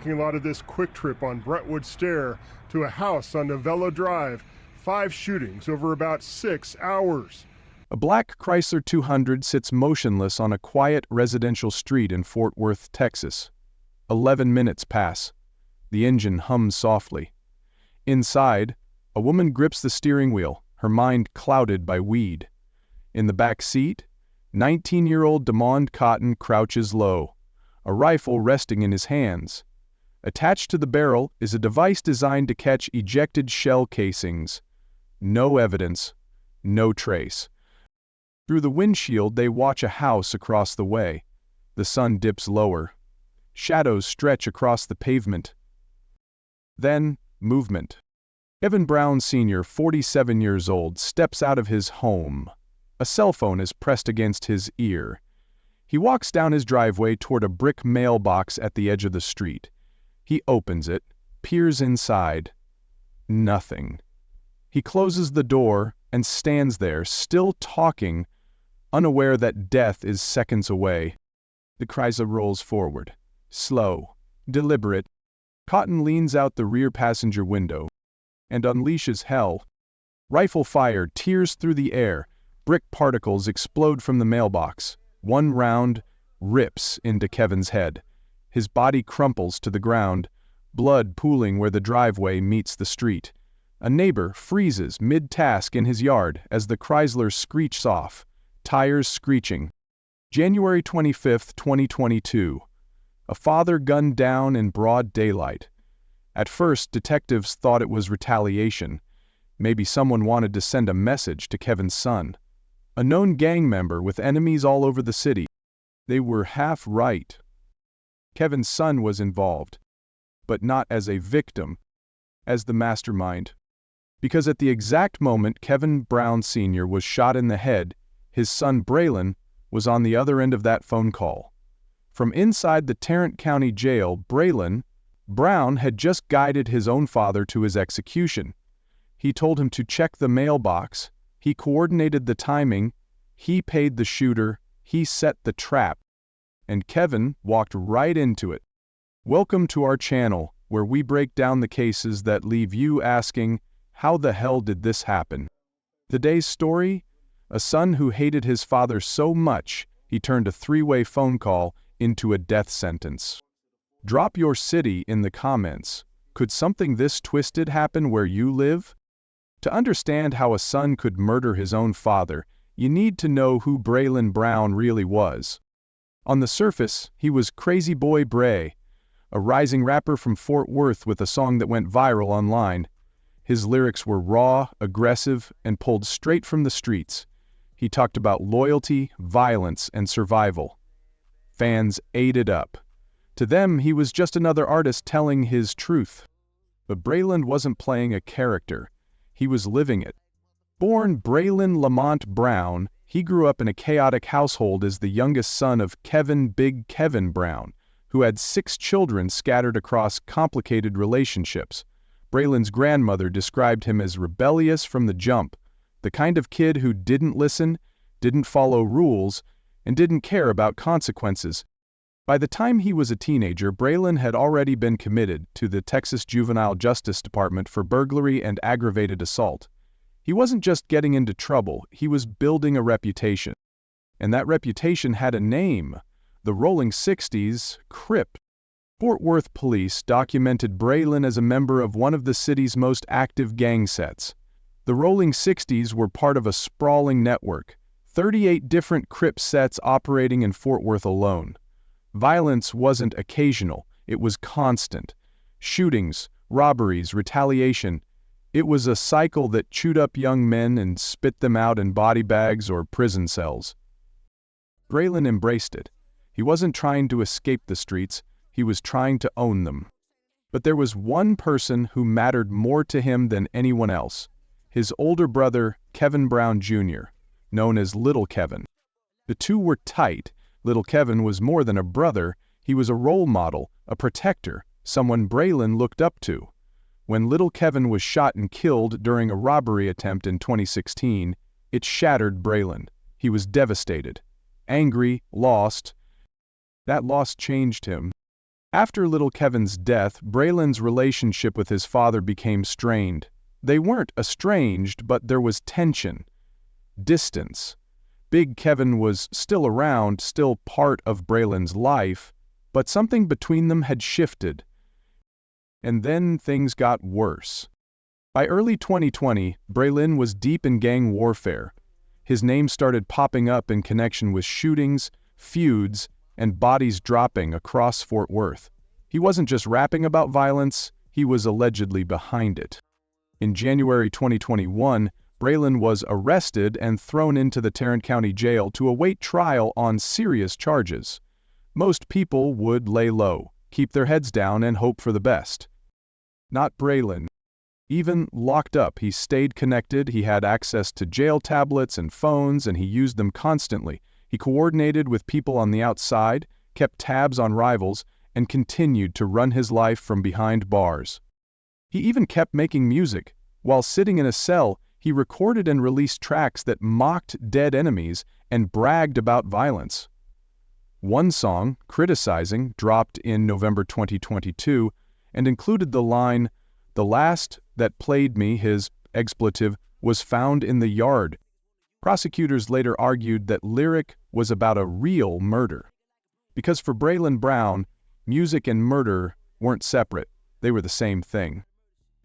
parking lot of this quick trip on Brentwood Stair to a house on Novello Drive. 5 shootings over about 6 hours. A black Chrysler 200 sits motionless on a quiet residential street in Fort Worth, Texas. 11 minutes pass. The engine hums softly. Inside, a woman grips the steering wheel, her mind clouded by weed. In the back seat, 19-year-old Demond Cotton crouches low, a rifle resting in his hands. Attached to the barrel is a device designed to catch ejected shell casings. No evidence, no trace. Through the windshield, they watch a house across the way. The sun dips lower. Shadows stretch across the pavement. Then, movement. Kevin Brown Sr., 47 years old, steps out of his home. A cell phone is pressed against his ear. He walks down his driveway toward a brick mailbox at the edge of the street. He opens it, peers inside. Nothing. He closes the door and stands there, still talking, unaware that death is seconds away. The Chrysler rolls forward. Slow, deliberate. Cotton leans out the rear passenger window and unleashes hell. Rifle fire tears through the air. Brick particles explode from the mailbox. One round rips into Kevin's head. His body crumples to the ground, blood pooling where the driveway meets the street. A neighbor freezes mid-task in his yard as the Chrysler screeches off, tires screeching. January 25, 2022. A father gunned down in broad daylight. At first, detectives thought it was retaliation. Maybe someone wanted to send a message to Kevin's son. A known gang member with enemies all over the city. They were half right. Kevin's son was involved, but not as a victim, as the mastermind. Because at the exact moment Kevin Brown Sr. was shot in the head, his son Braylon was on the other end of that phone call. From inside the Tarrant County Jail, Brown had just guided his own father to his execution. He told him to check the mailbox. He coordinated the timing. He paid the shooter. He set the trap. And Kevin walked right into it. Welcome to our channel, where we break down the cases that leave you asking, how the hell did this happen? Today's story? A son who hated his father so much, he turned a 3-way phone call into a death sentence. Drop your city in the comments. Could something this twisted happen where you live? To understand how a son could murder his own father, you need to know who Braylon Brown really was. On the surface, he was Crazy Boy Bray, a rising rapper from Fort Worth with a song that went viral online. His lyrics were raw, aggressive, and pulled straight from the streets. He talked about loyalty, violence, and survival. Fans ate it up. To them, he was just another artist telling his truth. But Braylon wasn't playing a character. He was living it. Born Braylon Lamont Brown, he grew up in a chaotic household as the youngest son of Big Kevin Brown, who had 6 children scattered across complicated relationships. Braylon's grandmother described him as rebellious from the jump, the kind of kid who didn't listen, didn't follow rules, and didn't care about consequences. By the time he was a teenager, Braylon had already been committed to the Texas Juvenile Justice Department for burglary and aggravated assault. He wasn't just getting into trouble, he was building a reputation. And that reputation had a name, the Rolling 60s Crip. Fort Worth police documented Braylon as a member of one of the city's most active gang sets. The Rolling 60s were part of a sprawling network, 38 different Crip sets operating in Fort Worth alone. Violence wasn't occasional, it was constant. Shootings, robberies, retaliation. It was a cycle that chewed up young men and spit them out in body bags or prison cells. Braylon embraced it. He wasn't trying to escape the streets, he was trying to own them. But there was one person who mattered more to him than anyone else. His older brother, Kevin Brown Jr., known as Little Kevin. The two were tight. Little Kevin was more than a brother, he was a role model, a protector, someone Braylon looked up to. When Little Kevin was shot and killed during a robbery attempt in 2016, it shattered Braylon. He was devastated, angry, lost. That loss changed him. After little Kevin's death, Braylon's relationship with his father became strained. They weren't estranged, but there was tension, distance. Big Kevin was still around, still part of Braylon's life, but something between them had shifted. And then things got worse. By early 2020, Braylon was deep in gang warfare. His name started popping up in connection with shootings, feuds, and bodies dropping across Fort Worth. He wasn't just rapping about violence, he was allegedly behind it. In January 2021, Braylon was arrested and thrown into the Tarrant County Jail to await trial on serious charges. Most people would lay low, keep their heads down, and hope for the best. Not Braylon. Even locked up, he stayed connected, he had access to jail tablets and phones, and he used them constantly. He coordinated with people on the outside, kept tabs on rivals, and continued to run his life from behind bars. He even kept making music. While sitting in a cell, he recorded and released tracks that mocked dead enemies and bragged about violence. One song, Criticizing, dropped in November 2022 and included the line, "The last that played me," his expletive, "was found in the yard." Prosecutors later argued that lyric was about a real murder. Because for Braylon Brown, music and murder weren't separate, they were the same thing.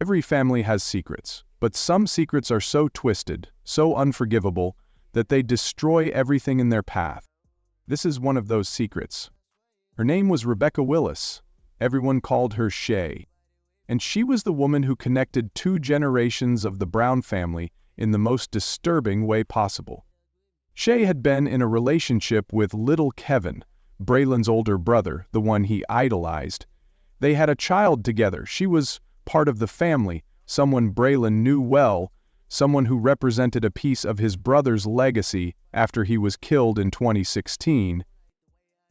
Every family has secrets, but some secrets are so twisted, so unforgivable, that they destroy everything in their path. This is one of those secrets. Her name was Rebecca Willis. Everyone called her Shay. And she was the woman who connected 2 generations of the Brown family in the most disturbing way possible. Shay had been in a relationship with little Kevin, Braylon's older brother, the one he idolized. They had a child together. She was part of the family, someone Braylon knew well, someone who represented a piece of his brother's legacy after he was killed in 2016.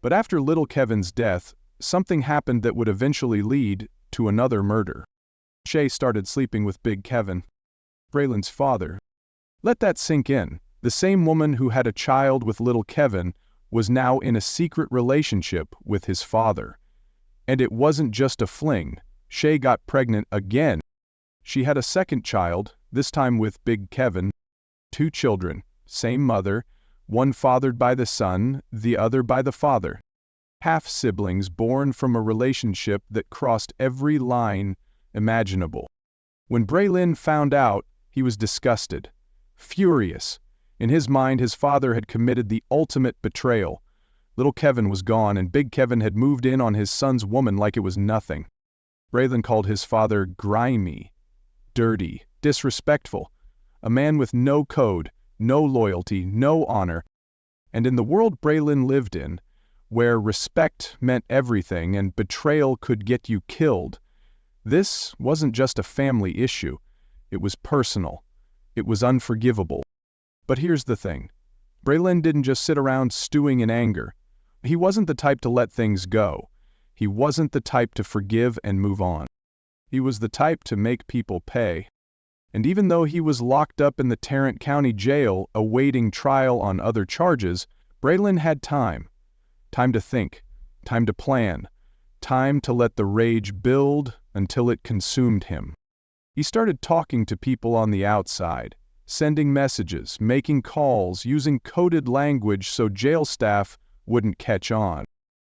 But after little Kevin's death, something happened that would eventually lead to another murder. Shay started sleeping with Big Kevin, Braylon's father. Let that sink in. The same woman who had a child with little Kevin was now in a secret relationship with his father. And it wasn't just a fling. Shay got pregnant again. She had a second child, this time with Big Kevin. 2 children, same mother, one fathered by the son, the other by the father. Half-siblings born from a relationship that crossed every line imaginable. When Braylon found out, he was disgusted, furious. In his mind, his father had committed the ultimate betrayal. Little Kevin was gone, and Big Kevin had moved in on his son's woman like it was nothing. Braylon called his father grimy, dirty, disrespectful, a man with no code, no loyalty, no honor. And in the world Braylon lived in, where respect meant everything and betrayal could get you killed, this wasn't just a family issue. It was personal. It was unforgivable. But here's the thing. Braylon didn't just sit around stewing in anger. He wasn't the type to let things go. He wasn't the type to forgive and move on. He was the type to make people pay. And even though he was locked up in the Tarrant County Jail awaiting trial on other charges, Braylon had time. Time to think, time to plan, time to let the rage build until it consumed him. He started talking to people on the outside, sending messages, making calls, using coded language so jail staff wouldn't catch on.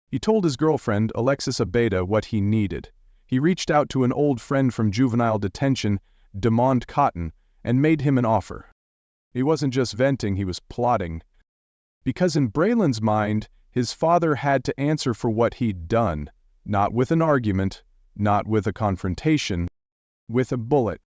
He told his girlfriend, Alexis Abeda, what he needed. He reached out to an old friend from juvenile detention, Demond Cotton, and made him an offer. He wasn't just venting, he was plotting. Because in Braylon's mind, his father had to answer for what he'd done, not with an argument, not with a confrontation, with a bullet.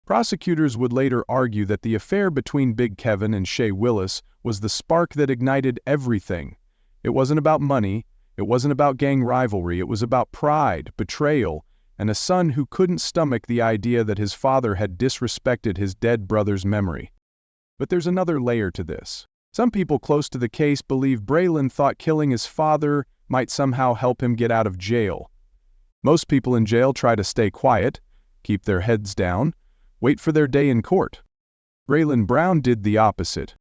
Prosecutors would later argue that the affair between Big Kevin and Shay Willis was the spark that ignited everything. It wasn't about money, it wasn't about gang rivalry, it was about pride, betrayal, and a son who couldn't stomach the idea that his father had disrespected his dead brother's memory. But there's another layer to this. Some people close to the case believe Braylon thought killing his father might somehow help him get out of jail. Most people in jail try to stay quiet, keep their heads down, wait for their day in court. Braylon Brown did the opposite.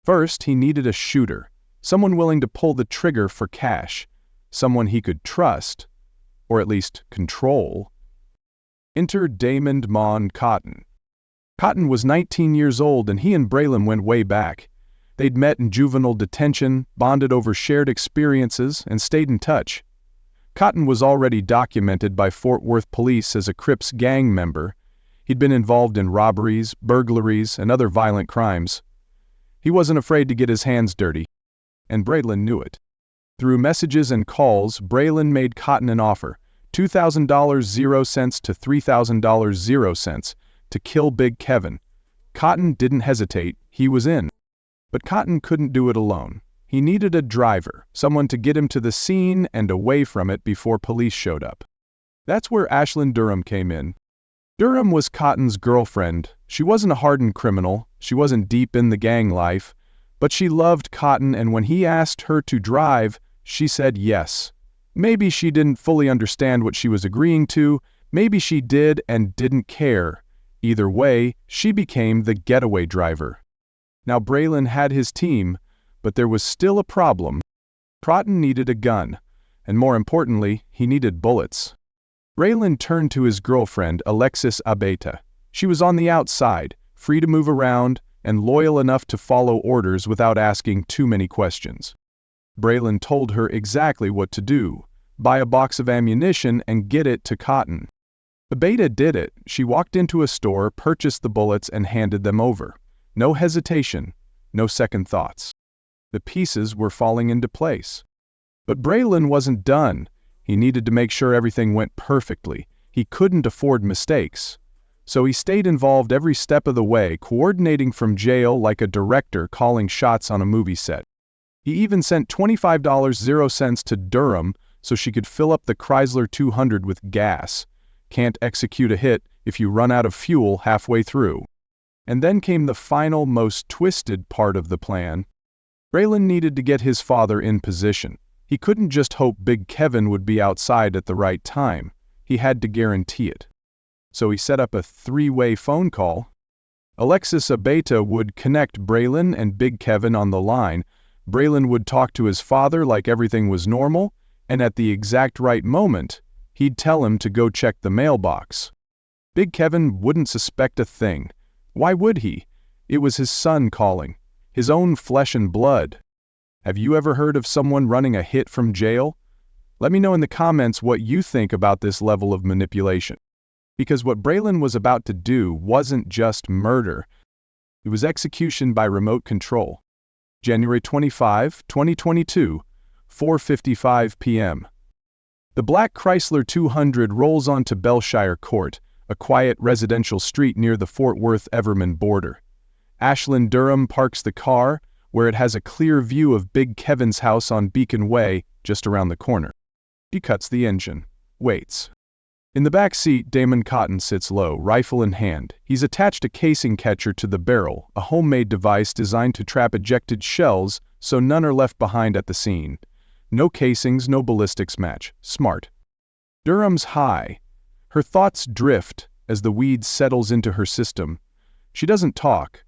First, he needed a shooter, someone willing to pull the trigger for cash, someone he could trust, or at least control. Enter Damon Mon Cotton. Cotton was 19 years old and he and Braylon went way back. They'd met in juvenile detention, bonded over shared experiences, and stayed in touch. Cotton was already documented by Fort Worth police as a Crips gang member. He'd been involved in robberies, burglaries, and other violent crimes. He wasn't afraid to get his hands dirty, and Braylon knew it. Through messages and calls, Braylon made Cotton an offer, $2,000 0 cents to $3,000 0 cents, to kill Big Kevin. Cotton didn't hesitate, he was in. But Cotton couldn't do it alone. He needed a driver, someone to get him to the scene and away from it before police showed up. That's where Ashlyn Durham came in. Durham was Cotton's girlfriend. She wasn't a hardened criminal, she wasn't deep in the gang life, but she loved Cotton, and when he asked her to drive, she said yes. Maybe she didn't fully understand what she was agreeing to, maybe she did and didn't care. Either way, she became the getaway driver. Now Braylon had his team, but there was still a problem. Cotton needed a gun, and more importantly, he needed bullets. Braylon turned to his girlfriend, Alexis Abeta. She was on the outside, free to move around, and loyal enough to follow orders without asking too many questions. Braylon told her exactly what to do: buy a box of ammunition and get it to Cotton. Abeta did it. She walked into a store, purchased the bullets, and handed them over. No hesitation, no second thoughts. The pieces were falling into place. But Braylon wasn't done. He needed to make sure everything went perfectly. He couldn't afford mistakes. So he stayed involved every step of the way, coordinating from jail like a director calling shots on a movie set. He even sent $25 0 cents to Durham so she could fill up the Chrysler 200 with gas. Can't execute a hit if you run out of fuel halfway through. And then came the final, most twisted part of the plan. Braylon needed to get his father in position. He couldn't just hope Big Kevin would be outside at the right time. He had to guarantee it. So he set up a three-way phone call. Alexis Abeta would connect Braylon and Big Kevin on the line. Braylon would talk to his father like everything was normal, and at the exact right moment, he'd tell him to go check the mailbox. Big Kevin wouldn't suspect a thing. Why would he? It was his son calling, his own flesh and blood. Have you ever heard of someone running a hit from jail? Let me know in the comments what you think about this level of manipulation. Because what Braylon was about to do wasn't just murder. It was execution by remote control. January 25, 2022, 4:55 p.m. The black Chrysler 200 rolls onto Belshire Court, a quiet residential street near the Fort Worth-Everman border. Ashlyn Durham parks the car, where it has a clear view of Big Kevin's house on Beacon Way, just around the corner. She cuts the engine, waits. In the back seat, Damon Cotton sits low, rifle in hand. He's attached a casing catcher to the barrel, a homemade device designed to trap ejected shells so none are left behind at the scene. No casings, no ballistics match. Smart. Durham's high. Her thoughts drift as the weed settles into her system. She doesn't talk.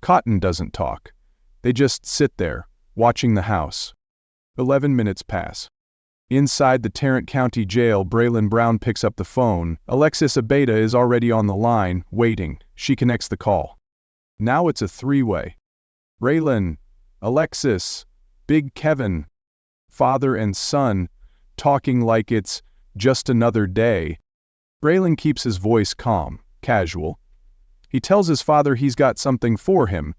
Cotton doesn't talk. They just sit there, watching the house. 11 minutes pass. Inside the Tarrant County Jail, Braylon Brown picks up the phone. Alexis Abeta is already on the line, waiting. She connects the call. Now it's a three-way. Braylon, Alexis, Big Kevin, father and son, talking like it's just another day. Braylon keeps his voice calm, casual. He tells his father he's got something for him.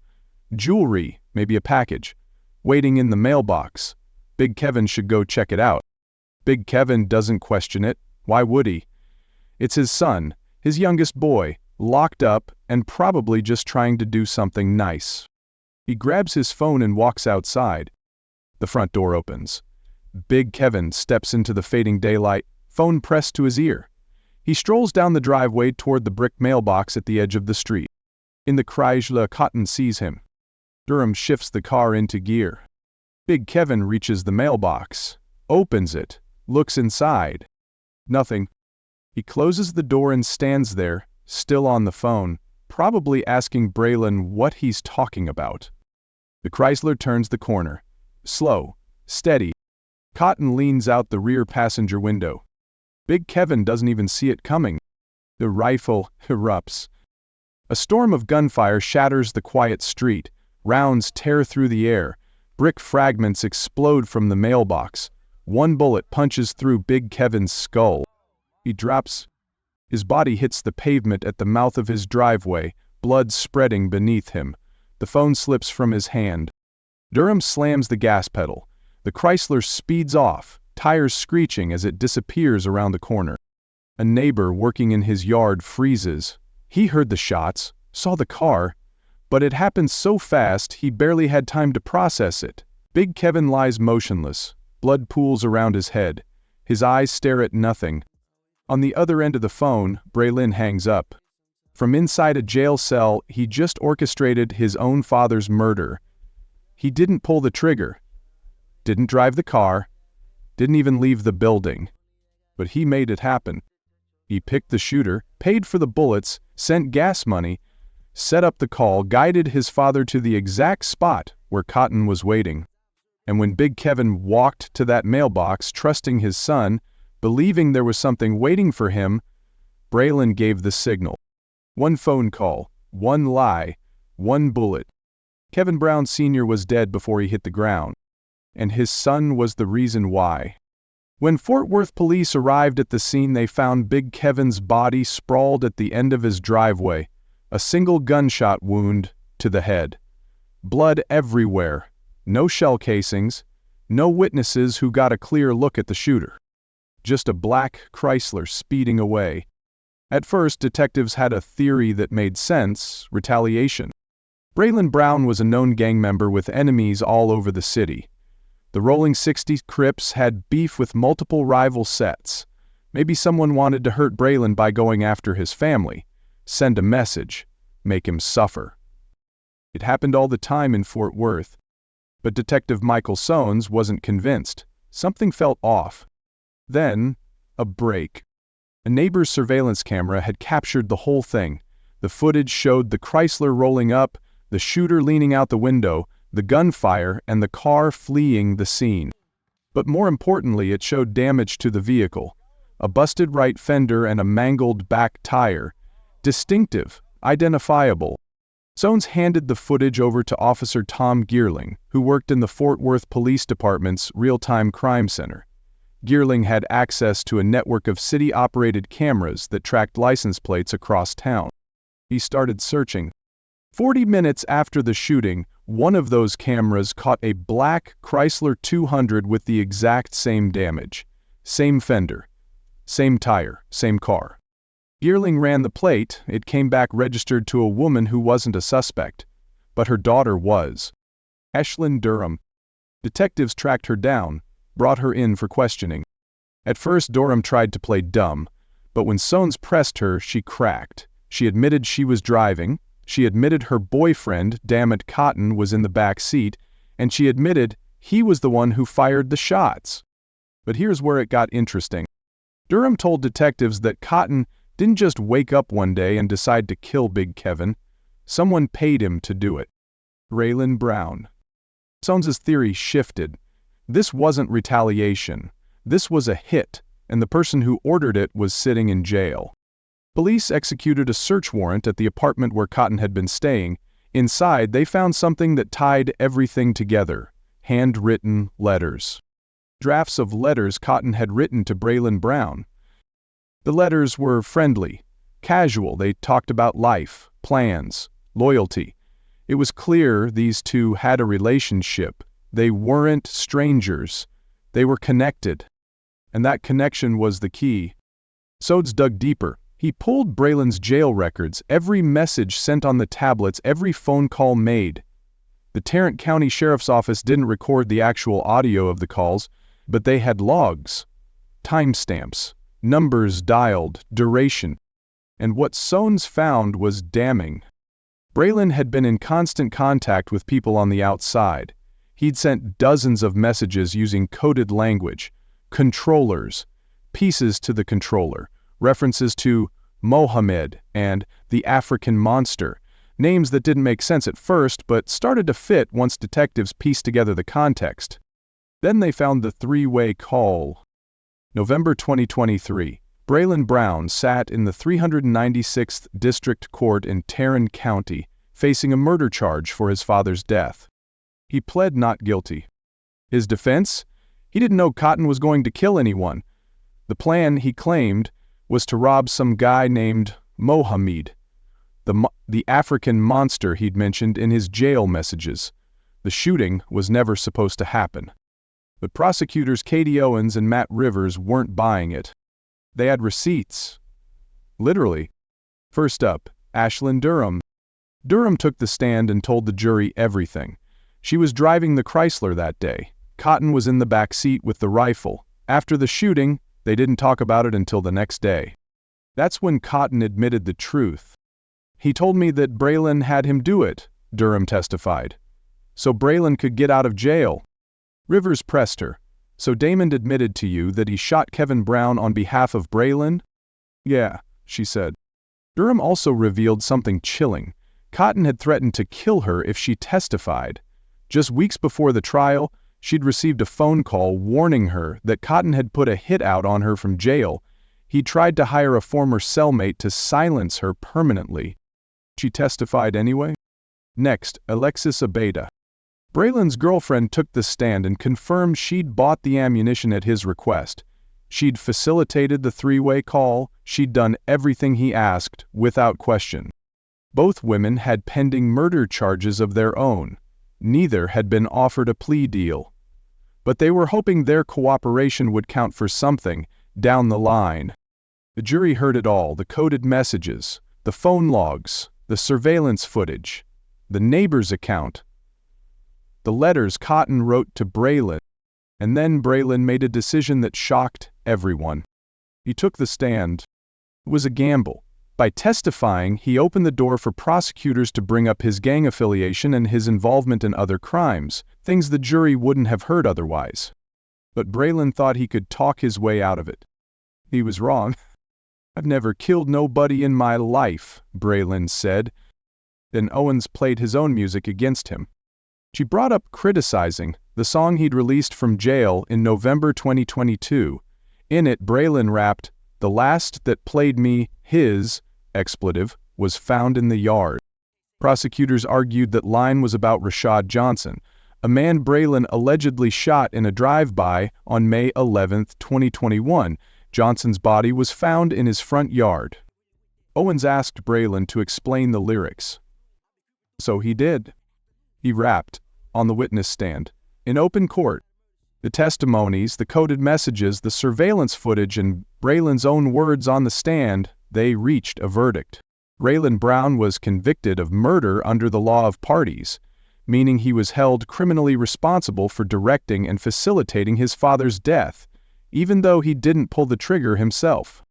Jewelry, maybe a package, waiting in the mailbox. Big Kevin should go check it out. Big Kevin doesn't question it. Why would he? It's his son, his youngest boy, locked up and probably just trying to do something nice. He grabs his phone and walks outside. The front door opens. Big Kevin steps into the fading daylight, phone pressed to his ear. He strolls down the driveway toward the brick mailbox at the edge of the street. In the Chrysler, Cotton sees him. Durham shifts the car into gear. Big Kevin reaches the mailbox, opens it, looks inside. Nothing. He closes the door and stands there, still on the phone, probably asking Braylon what he's talking about. The Chrysler turns the corner. Slow, steady. Cotton leans out the rear passenger window. Big Kevin doesn't even see it coming. The rifle erupts. A storm of gunfire shatters the quiet street. Rounds tear through the air. Brick fragments explode from the mailbox. One bullet punches through Big Kevin's skull. He drops. His body hits the pavement at the mouth of his driveway, blood spreading beneath him. The phone slips from his hand. Durham slams the gas pedal. The Chrysler speeds off, tires screeching as it disappears around the corner. A neighbor working in his yard freezes. He heard the shots, saw the car, but it happened so fast he barely had time to process it. Big Kevin lies motionless. Blood pools around his head. His eyes stare at nothing. On the other end of the phone, Braylon hangs up. From inside a jail cell, he just orchestrated his own father's murder. He didn't pull the trigger, didn't drive the car, didn't even leave the building. But he made it happen. He picked the shooter, paid for the bullets, sent gas money, set up the call, guided his father to the exact spot where Cotton was waiting. And when Big Kevin walked to that mailbox, trusting his son, believing there was something waiting for him, Braylon gave the signal. One phone call, one lie, one bullet. Kevin Brown Sr. was dead before he hit the ground, and his son was the reason why. When Fort Worth police arrived at the scene, they found Big Kevin's body sprawled at the end of his driveway, a single gunshot wound to the head. Blood everywhere, no shell casings, no witnesses who got a clear look at the shooter. Just a black Chrysler speeding away. At first, detectives had a theory that made sense: retaliation. Braylon Brown was a known gang member with enemies all over the city. The Rolling 60 Crips had beef with multiple rival sets. Maybe someone wanted to hurt Braylon by going after his family, send a message, make him suffer. It happened all the time in Fort Worth. But Detective Michael Soanes wasn't convinced. Something felt off. Then, a break. A neighbor's surveillance camera had captured the whole thing. The footage showed the Chrysler rolling up, the shooter leaning out the window, the gunfire, and the car fleeing the scene. But more importantly, it showed damage to the vehicle. A busted right fender and a mangled back tire. Distinctive, identifiable. Soanes handed the footage over to Officer Tom Geerling, who worked in the Fort Worth Police Department's real-time crime center. Geerling had access to a network of city-operated cameras that tracked license plates across town. He started searching. 40 minutes after the shooting, one of those cameras caught a black Chrysler 200 with the exact same damage. Same fender, same tire, same car. Geerling ran the plate. It came back registered to a woman who wasn't a suspect, but her daughter was. Ashlyn Durham. Detectives tracked her down, brought her in for questioning. At first, Durham tried to play dumb, but when Soanes pressed her, she cracked. She admitted she was driving, she admitted her boyfriend, Dammit Cotton, was in the back seat, and she admitted he was the one who fired the shots. But here's where it got interesting. Durham told detectives that Cotton didn't just wake up one day and decide to kill Big Kevin. Someone paid him to do it. Braylon Brown. Soanes' theory shifted. This wasn't retaliation. This was a hit, and the person who ordered it was sitting in jail. Police executed a search warrant at the apartment where Cotton had been staying. Inside, they found something that tied everything together: handwritten letters. Drafts of letters Cotton had written to Braylon Brown. The letters were friendly, casual. They talked about life, plans, loyalty. It was clear these two had a relationship. They weren't strangers. They were connected. And that connection was the key. Soanes dug deeper. He pulled Braylon's jail records, every message sent on the tablets, every phone call made. The Tarrant County Sheriff's Office didn't record the actual audio of the calls, but they had logs, timestamps, numbers dialed, duration. And what Soanes found was damning. Braylon had been in constant contact with people on the outside. He'd sent dozens of messages using coded language, controllers, pieces to the controller, references to Mohammed and the African monster, names that didn't make sense at first but started to fit once detectives pieced together the context. Then they found the three-way call. November 2023. Braylon Brown sat in the 396th District Court in Tarrant County, facing a murder charge for his father's death. He pled not guilty. His defense? He didn't know Cotton was going to kill anyone. The plan, he claimed, was to rob some guy named Mohammed, the African monster he'd mentioned in his jail messages. The shooting was never supposed to happen. But prosecutors Katie Owens and Matt Rivers weren't buying it. They had receipts. Literally. First up, Ashlyn Durham. Durham took the stand and told the jury everything. She was driving the Chrysler that day. Cotton was in the back seat with the rifle. After the shooting, they didn't talk about it until the next day. That's when Cotton admitted the truth. He told me that Braylon had him do it, Durham testified, so Braylon could get out of jail. Rivers pressed her. So Damon admitted to you that he shot Kevin Brown on behalf of Braylon? Yeah, she said. Durham also revealed something chilling. Cotton had threatened to kill her if she testified. Just weeks before the trial, she'd received a phone call warning her that Cotton had put a hit out on her from jail. He tried to hire a former cellmate to silence her permanently. She testified anyway? Next, Alexis Abeda. Braylon's girlfriend took the stand and confirmed she'd bought the ammunition at his request. She'd facilitated the three-way call. She'd done everything he asked, without question. Both women had pending murder charges of their own. Neither had been offered a plea deal. But they were hoping their cooperation would count for something down the line. The jury heard it all: the coded messages, the phone logs, the surveillance footage, the neighbor's account, the letters Cotton wrote to Braylon. And then Braylon made a decision that shocked everyone. He took the stand. It was a gamble. By testifying, he opened the door for prosecutors to bring up his gang affiliation and his involvement in other crimes, things the jury wouldn't have heard otherwise. But Braylon thought he could talk his way out of it. He was wrong. "I've never killed nobody in my life," Braylon said. Then Owens played his own music against him. She brought up Criticizing, the song he'd released from jail in November 2022. In it, Braylon rapped, "The last that played me, his," expletive, "was found in the yard." Prosecutors argued that line was about Rashad Johnson, a man Braylon allegedly shot in a drive-by on May 11, 2021. Johnson's body was found in his front yard. Owens asked Braylon to explain the lyrics. So he did. He rapped, on the witness stand, in open court. The testimonies, the coded messages, the surveillance footage, and Braylon's own words on the stand, they reached a verdict. Braylon Brown was convicted of murder under the law of parties, meaning he was held criminally responsible for directing and facilitating his father's death, even though he didn't pull the trigger himself.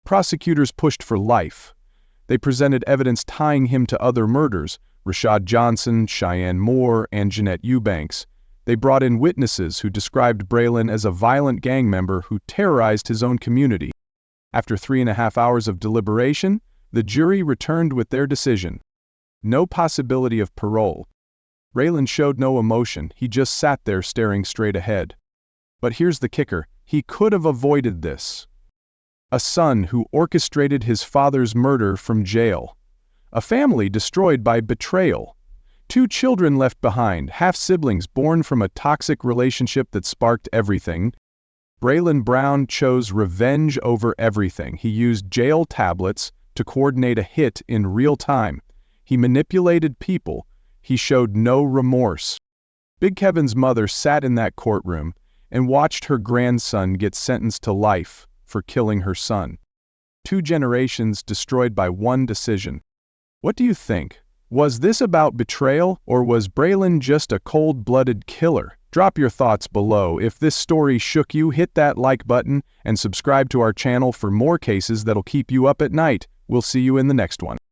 Prosecutors pushed for life. They presented evidence tying him to other murders: Rashad Johnson, Cheyenne Moore, and Jeanette Eubanks. They brought in witnesses who described Braylon as a violent gang member who terrorized his own community. After 3.5 hours of deliberation, the jury returned with their decision. No possibility of parole. Braylon showed no emotion. He just sat there staring straight ahead. But here's the kicker: he could have avoided this. A son who orchestrated his father's murder from jail. A family destroyed by betrayal. 2 children left behind, half-siblings born from a toxic relationship that sparked everything. Braylon Brown chose revenge over everything. He used jail tablets to coordinate a hit in real time. He manipulated people. He showed no remorse. Big Kevin's mother sat in that courtroom and watched her grandson get sentenced to life for killing her son. 2 generations destroyed by one decision. What do you think? Was this about betrayal, or was Braylon just a cold-blooded killer? Drop your thoughts below. If this story shook you, hit that like button and subscribe to our channel for more cases that'll keep you up at night. We'll see you in the next one.